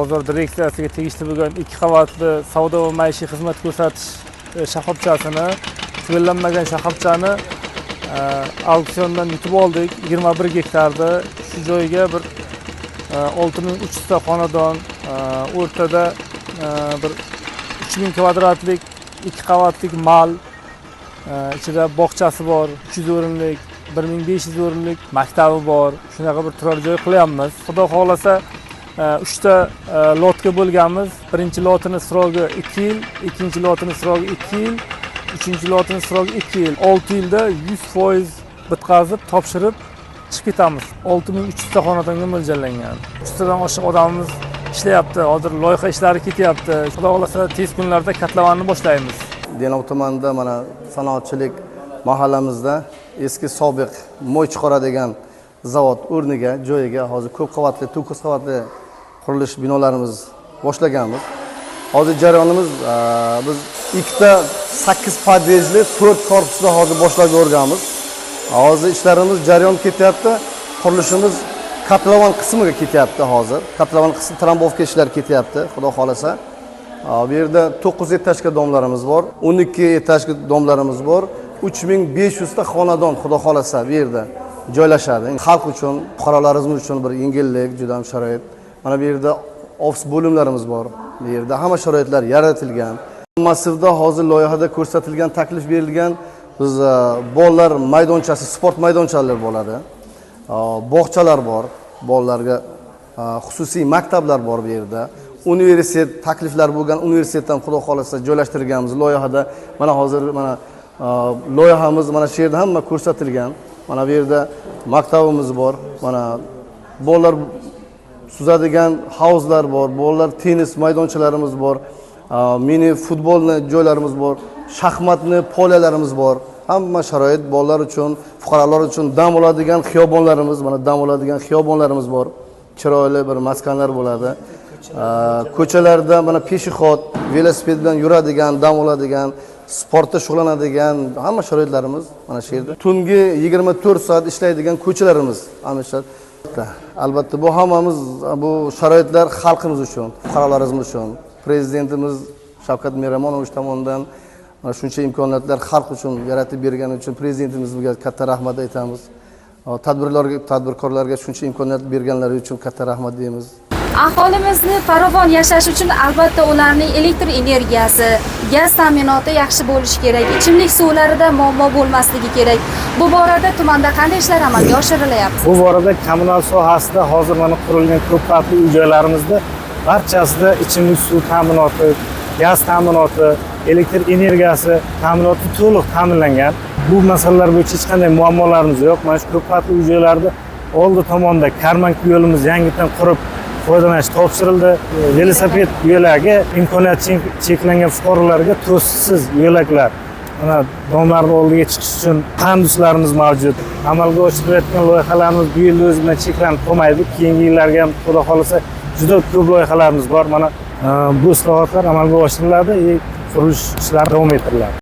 bozor direksiyasiga tegishli bo'lgan 2 qavatli savdo va maishiy xizmat ko'rsatish shoxobchasini, tugallanmagan shoxobchani auksiondan yutib oldik. 21 gektarda shu joyga bir 6300 ta xonadon, o'rtada bir 3000 kvadratlik 2 qavatlik mal, ichida bog'chasi bor, 300 o'rinlik, 1500 o'rinlik maktabi bor. Shunaqa bir turar joy qilyapmiz. Xudo xolasa 3 ta lotga bo'lganmiz. Birinchi lotini srogi 2 yil, ikkinchi lotini srogi 2 yil, uchinchi lotini srogi 2 yil. 6 yilda 100% bitkazib, topshirib chiqib ketamiz. 6300 ta xonadonga mo'ljallangan. 300 tadan oshiq odamimiz ishlayapti. Hozir loyiha ishlari ketyapti. Xudo xolasa tez kunlarda katlavanni boshlaymiz. Denov tumanida mana sanoatchilik mahallamizda eski sobiq mo'y chiqaradigan zavod o'rniga, joyiga hozir ko'p qavatli, 9 qavatli qurilish binolarimiz boshlaganmiz. Hozir jarayonimiz biz ikkita 8 pod'ezdli 4 korpusda hozir boshlab o'rganamiz. Hozir ishlarimiz jarayon ketyapti. Qurilishimiz kotlovan qismiga ketyapti hozir. Kotlovan qismi trambovka ishlari ketyapti, xudo xolasa. Bu yerda 9 etajli domlarimiz bor, 12 etajli domlarimiz bor. 3500 ta xonadon xudo xolasa bu yerda joylashadi. Xalq uchun, fuqarolarimiz uchun bir yengillik, juda ham sharoit. Mana bu yerda ofis bo'limlarimiz bor. Bu yerda hamma sharoitlar yaratilgan. Massivda hozir loyihada ko'rsatilgan, taklif berilgan biz bolalar maydonchasi, sport maydonchalari bo'ladi. Bog'chalar bor, bolalarga xususiy maktablar bor bu yerda. Universitet takliflar bo'lgan, universitetdan xudo xolasa joylashtirganmiz loyihada. Mana hozir mana loyihamiz mana shu yerda hamma ko'rsatilgan. Mana bu yerda maktabimiz bor. Mana bolalar suzadigan havuzlar bor, bolalar tennis maydonchalarimiz bor. Mini futbolni joylarimiz bor, shaxmatni poliyalarimiz bor. Hamma sharoit bolalar uchun, fuqarolar uchun dam oladigan xiyobonlarimiz, mana dam oladigan xiyobonlarimiz bor. Chiroyli bir maskanlar bo'ladi. Ko'chalarda mana peshixod, velosiped bilan yuradigan, dam oladigan, sportda shug'ullanadigan hamma sharoitlarimiz mana shu yerda. Tungi 24 soat ishlaydigan ko'chalarimiz ana shu. Albatta bu hammamiz bu sharoitlar xalqimiz uchun, fuqarolarimiz uchun, prezidentimiz Shavkat Miramonovich tomonidan mana shuncha imkoniyatlar xalq uchun yaratib bergani uchun prezidentimizga katta rahmat aytamiz. Tadbirkorlarga shuncha imkoniyat berganlari uchun katta rahmat deymiz. Aholimizni farovon yashash uchun albatta ularning elektr energiyasi, gaz ta'minoti yaxshi bo'lishi kerak. Ichimlik suvlarida muammo bo'lmasligi kerak. Bu borada tumanda qanday ishlar amalga oshirilyapti? Bu borada kommunal sohasida hozir mana qurilgan ko'p qavatli uy-joylarimizda barchasida ichimlik suv ta'minoti, gaz ta'minoti, elektr energiyasi ta'minoti to'liq ta'minlangan. Bu masalalar bo'yicha hech qanday muammolarimiz yo'q. Mana shu ko'p qavatli uy-joylarda oldi tomonda karmank yo'limiz yangidan qurib foydalanish topshirildi. Velosiped yo'lagi imkoniyati cheklangan fuqarolarga to'siqsiz yo'laklar, mana domlarning oldiga chiqish uchun panduslarimiz mavjud. Amalga oshirilayotgan loyihalarimiz bu yil o'zi bilan cheklanib qolmaydi. Keyingi yillarga ham xudo xolasa juda ko'p loyihalarimiz bor. Mana bu islohotlar amalga oshiriladi, qurilish ishlari davom ettiriladi.